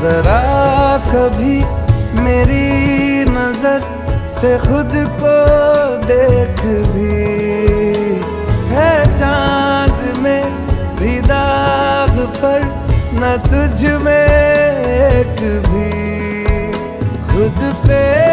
जरा कभी मेरी नजर से खुद को देख भी, है चांद में भी दाग पर न तुझ में एक भी। खुद पे